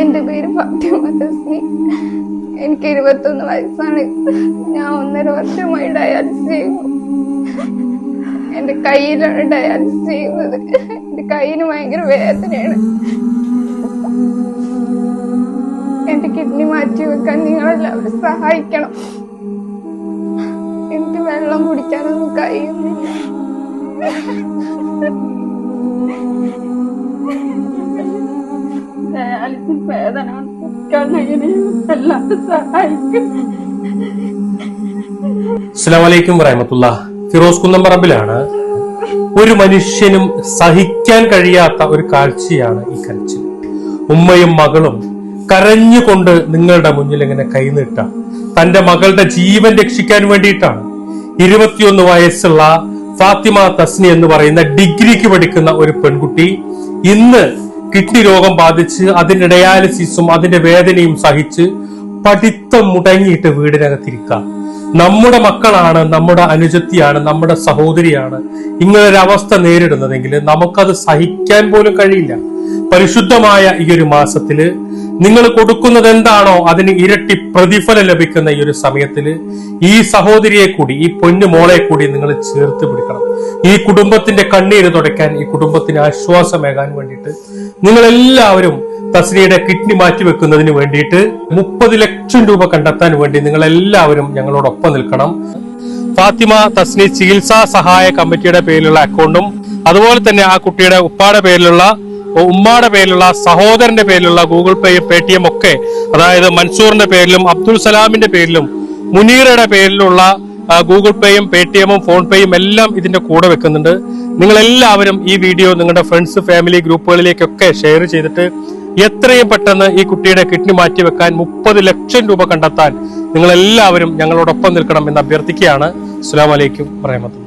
എന്റെ പേര് ഫാത്തിമ തസ്നി. എനിക്ക് 21 വയസ്സാണ്. ഞാൻ 1.5 വർഷമായി ഡയാലിസിസ് ചെയ്യുന്നു. എന്റെ കയ്യിലാണ് ഡയാലിസിസ് ചെയ്യുന്നത്. എന്റെ കയ്യിന് ഭയങ്കര വേദനയാണ്. എന്റെ കിഡ്നി മാറ്റി വെക്കാൻ നിങ്ങളെല്ലാവരും സഹായിക്കണം. എനിക്ക് വെള്ളം കുടിക്കാനൊന്നും കഴിയുന്നില്ല. ഡയാലിസിസ് വേദന എല്ലാവരും സഹായിക്കും. അസ്സലാമു അലൈക്കും വറഹ്മത്തുള്ളാഹി. ഫിറോസ് കുന്നംപറമ്പിലാണ്. ഒരു മനുഷ്യനും സഹിക്കാൻ കഴിയാത്ത ഒരു കാഴ്ചയാണ് ഈ കരച്ചിൽ. ഉമ്മയും മകളും കരഞ്ഞുകൊണ്ട് നിങ്ങളുടെ മുന്നിൽ ഇങ്ങനെ കൈനീട്ടാം. തന്റെ മകളുടെ ജീവൻ രക്ഷിക്കാൻ വേണ്ടിയിട്ടാണ്. 21 വയസ്സുള്ള ഫാത്തിമ തസ്നി എന്ന് പറയുന്ന ഡിഗ്രിക്ക് പഠിക്കുന്ന ഒരു പെൺകുട്ടി ഇന്ന് കിഡ്നി രോഗം ബാധിച്ച് അതിന്റെ ഡയാലിസിസും അതിന്റെ വേദനയും സഹിച്ച് പഠിത്തം മുടങ്ങിയിട്ട് വീടിനകത്തിരിക്കുക. നമ്മുടെ മക്കളാണ്, നമ്മുടെ അനുജത്തിയാണ്, നമ്മുടെ സഹോദരിയാണ് ഇങ്ങനൊരവസ്ഥ നേരിടുന്നതെങ്കിൽ നമുക്കത് സഹിക്കാൻ പോലും കഴിയില്ല. പരിശുദ്ധമായ ഈ ഒരു മാസത്തില് നിങ്ങൾ കൊടുക്കുന്നത് എന്താണോ അതിന് ഇരട്ടി പ്രതിഫലം ലഭിക്കുന്ന ഈ ഒരു സമയത്തില് ഈ സഹോദരിയെ കൂടി, ഈ പൊന്നു മോളെ കൂടി നിങ്ങൾ ചേർത്ത് പിടിക്കണം. ഈ കുടുംബത്തിന്റെ കണ്ണീര് തുടയ്ക്കാൻ, ഈ കുടുംബത്തിന് ആശ്വാസമേകാൻ വേണ്ടിയിട്ട് നിങ്ങൾ എല്ലാവരും തസ്നിയുടെ കിഡ്നി മാറ്റിവെക്കുന്നതിന് വേണ്ടിയിട്ട് 30 ലക്ഷം രൂപ കണ്ടെത്താൻ വേണ്ടി നിങ്ങൾ എല്ലാവരും ഞങ്ങളോടൊപ്പം നിൽക്കണം. ഫാത്തിമ തസ്നി ചികിത്സാ സഹായ കമ്മിറ്റിയുടെ പേരിലുള്ള അക്കൗണ്ടും അതുപോലെ തന്നെ ആ കുട്ടിയുടെ ഉമ്മാടെ പേരിലുള്ള സഹോദരന്റെ പേരിലുള്ള ഗൂഗിൾ പേയും പേടിഎം ഒക്കെ, അതായത് മൻസൂറിന്റെ പേരിലും അബ്ദുൽ സലാമിന്റെ പേരിലും മുനീറയുടെ പേരിലുള്ള ഗൂഗിൾ പേയും പേടിഎമ്മും ഫോൺ പേയും എല്ലാം ഇതിന്റെ കൂടെ വെക്കുന്നുണ്ട്. നിങ്ങൾ എല്ലാവരും ഈ വീഡിയോ നിങ്ങളുടെ ഫ്രണ്ട്സ്, ഫാമിലി ഗ്രൂപ്പുകളിലേക്കൊക്കെ ഷെയർ ചെയ്തിട്ട് എത്രയും പെട്ടെന്ന് ഈ കുട്ടിയുടെ കിഡ്നി മാറ്റിവെക്കാൻ 30 ലക്ഷം രൂപ കണ്ടെത്താൻ നിങ്ങൾ എല്ലാവരും ഞങ്ങളോടൊപ്പം നിൽക്കണം എന്ന് അഭ്യർത്ഥിക്കുകയാണ്. അസ്സലാമു അലൈക്കും വറഹ്മത്തുള്ളാഹി.